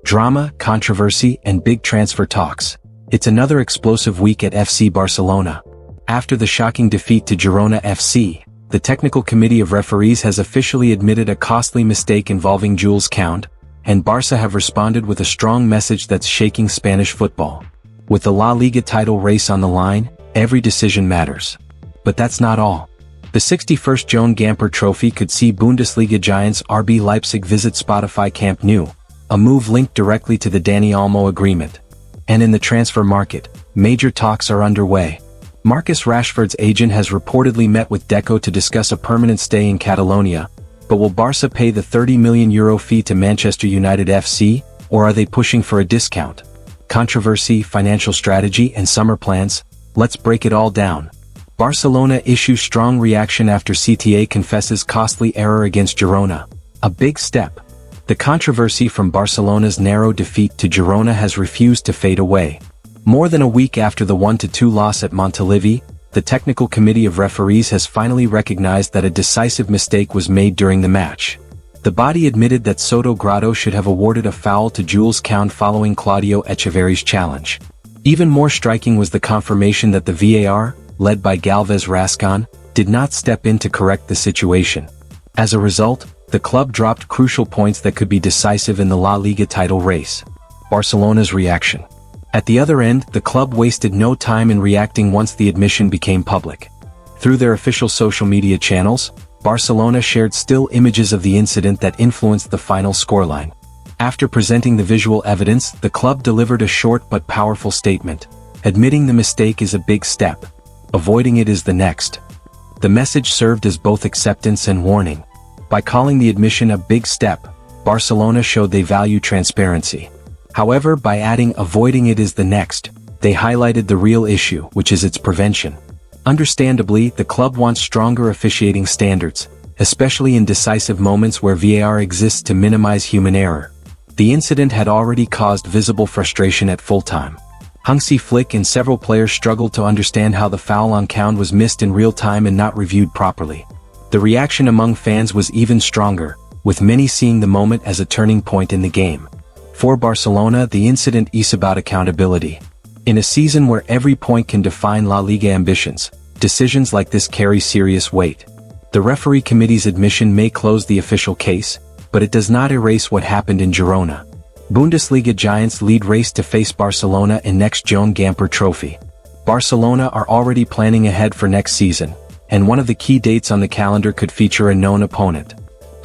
Drama, controversy, and big transfer talks. It's another explosive week at FC Barcelona. After the shocking defeat to Girona FC, the technical committee of referees has officially admitted a costly mistake involving Jules Kounde, and Barca have responded with a strong message that's shaking Spanish football. With the La Liga title race on the line, every decision matters. But that's not all. The 61st Joan Gamper Trophy could see Bundesliga giants RB Leipzig visit Spotify Camp Nou, a move linked directly to the Dani Olmo agreement. And in the transfer market, major talks are underway. Marcus Rashford's agent has reportedly met with Deco to discuss a permanent stay in Catalonia, but will Barca pay the €30 million fee to Manchester United FC, or are they pushing for a discount? Controversy, financial strategy, and summer plans? Let's break it all down. Barcelona issues strong reaction after CTA confesses costly error against Girona. A big step. The controversy from Barcelona's narrow defeat to Girona has refused to fade away. More than a week after the 1-2 loss at Montilivi, the technical committee of referees has finally recognized that a decisive mistake was made during the match. The body admitted that Soto Grado should have awarded a foul to Jules Kounde following Claudio Echeverri's challenge. Even more striking was the confirmation that the VAR, led by Galvez Rascon, did not step in to correct the situation. As a result, the club dropped crucial points that could be decisive in the La Liga title race. Barcelona's reaction. At the other end, the club wasted no time in reacting once the admission became public. Through their official social media channels, Barcelona shared still images of the incident that influenced the final scoreline. After presenting the visual evidence, the club delivered a short but powerful statement. Admitting the mistake is a big step. Avoiding it is the next. The message served as both acceptance and warning. By calling the admission a big step, Barcelona showed they value transparency. However, by adding avoiding it is the next, they highlighted the real issue, which is its prevention. Understandably, the club wants stronger officiating standards, especially in decisive moments where VAR exists to minimize human error. The incident had already caused visible frustration at full-time. Hansi Flick and several players struggled to understand how the foul on Kounde was missed in real time and not reviewed properly. The reaction among fans was even stronger, with many seeing the moment as a turning point in the game. For Barcelona, the incident is about accountability. In a season where every point can define La Liga ambitions, decisions like this carry serious weight. The referee committee's admission may close the official case, but it does not erase what happened in Girona. Bundesliga giants lead race to face Barcelona in next Joan Gamper Trophy. Barcelona are already planning ahead for next season, and one of the key dates on the calendar could feature a known opponent.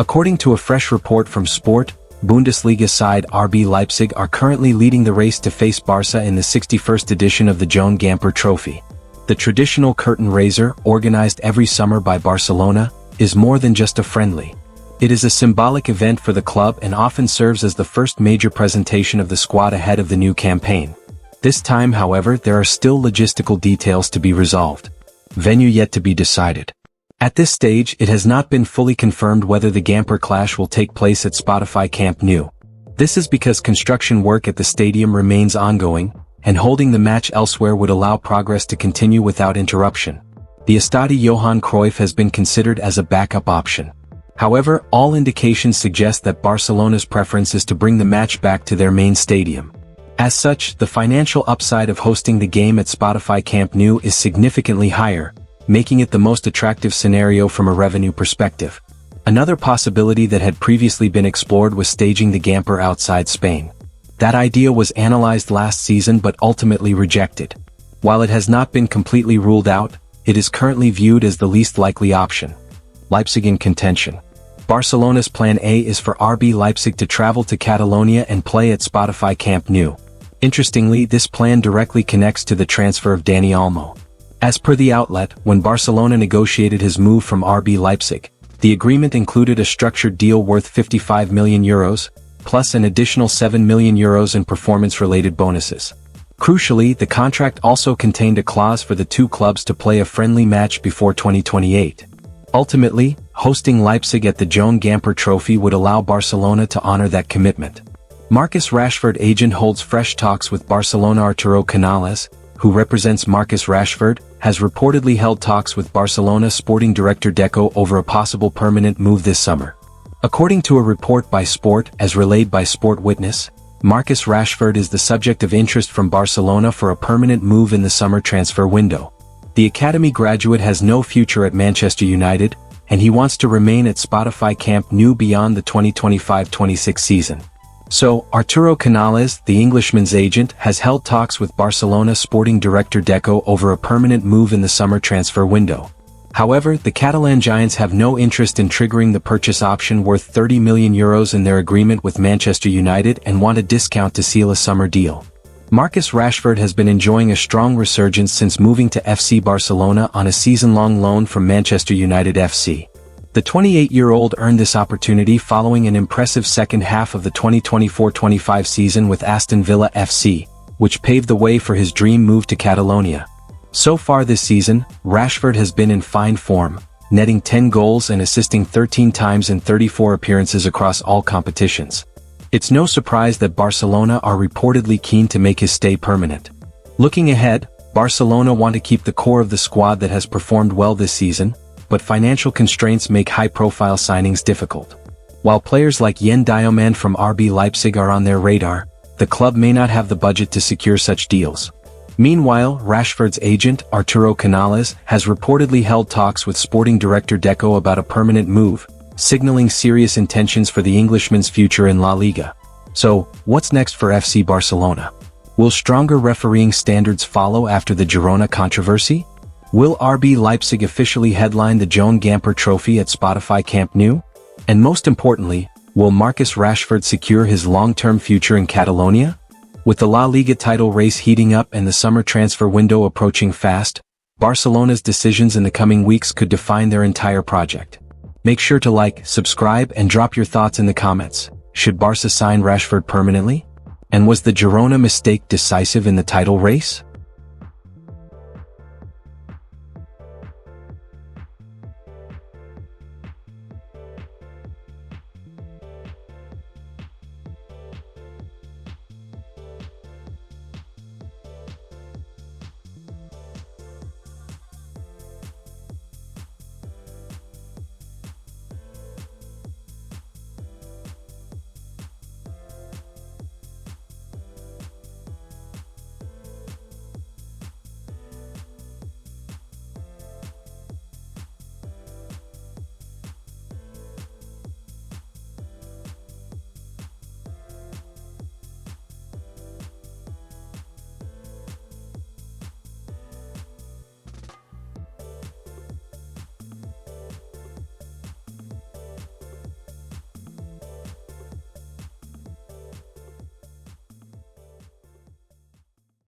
According to a fresh report from Sport, Bundesliga side RB Leipzig are currently leading the race to face Barca in the 61st edition of the Joan Gamper Trophy. The traditional curtain raiser, organized every summer by Barcelona, is more than just a friendly. It is a symbolic event for the club and often serves as the first major presentation of the squad ahead of the new campaign. This time, however, there are still logistical details to be resolved. Venue yet to be decided. At this stage, it has not been fully confirmed whether the Gamper clash will take place at Spotify Camp Nou. This is because construction work at the stadium remains ongoing, and holding the match elsewhere would allow progress to continue without interruption. The Estadio Johan Cruyff has been considered as a backup option. However, all indications suggest that Barcelona's preference is to bring the match back to their main stadium. As such, the financial upside of hosting the game at Spotify Camp Nou is significantly higher, making it the most attractive scenario from a revenue perspective. Another possibility that had previously been explored was staging the Gamper outside Spain. That idea was analyzed last season but ultimately rejected. While it has not been completely ruled out, it is currently viewed as the least likely option. Leipzig in contention. Barcelona's plan A is for RB Leipzig to travel to Catalonia and play at Spotify Camp Nou. Interestingly, this plan directly connects to the transfer of Dani Olmo. As per the outlet, when Barcelona negotiated his move from RB Leipzig, the agreement included a structured deal worth €55 million, plus an additional €7 million in performance-related bonuses. Crucially, the contract also contained a clause for the two clubs to play a friendly match before 2028. Ultimately, hosting Leipzig at the Joan Gamper Trophy would allow Barcelona to honor that commitment. Marcus Rashford agent holds fresh talks with Barcelona. Arturo Canales, who represents Marcus Rashford, has reportedly held talks with Barcelona sporting director Deco over a possible permanent move this summer. According to a report by Sport, as relayed by Sport Witness, Marcus Rashford is the subject of interest from Barcelona for a permanent move in the summer transfer window. The academy graduate has no future at Manchester United, and he wants to remain at Spotify Camp Nou beyond the 2025-26 season. So, Arturo Canales, the Englishman's agent, has held talks with Barcelona sporting director Deco over a permanent move in the summer transfer window. However, the Catalan Giants have no interest in triggering the purchase option worth €30 million in their agreement with Manchester United and want a discount to seal a summer deal. Marcus Rashford has been enjoying a strong resurgence since moving to FC Barcelona on a season-long loan from Manchester United FC. The 28-year-old earned this opportunity following an impressive second half of the 2024-25 season with Aston Villa FC, which paved the way for his dream move to Catalonia. So far this season, Rashford has been in fine form, netting 10 goals and assisting 13 times in 34 appearances across all competitions. It's no surprise that Barcelona are reportedly keen to make his stay permanent. Looking ahead, Barcelona want to keep the core of the squad that has performed well this season, but financial constraints make high-profile signings difficult. While players like Joan Gamper from RB Leipzig are on their radar, the club may not have the budget to secure such deals. Meanwhile, Rashford's agent, Arturo Canales, has reportedly held talks with sporting director Deco about a permanent move, signaling serious intentions for the Englishman's future in La Liga. So, what's next for FC Barcelona? Will stronger refereeing standards follow after the Girona controversy? Will RB Leipzig officially headline the Joan Gamper Trophy at Spotify Camp Nou? And most importantly, will Marcus Rashford secure his long-term future in Catalonia? With the La Liga title race heating up and the summer transfer window approaching fast, Barcelona's decisions in the coming weeks could define their entire project. Make sure to like, subscribe, and drop your thoughts in the comments. Should Barca sign Rashford permanently? And was the Girona mistake decisive in the title race?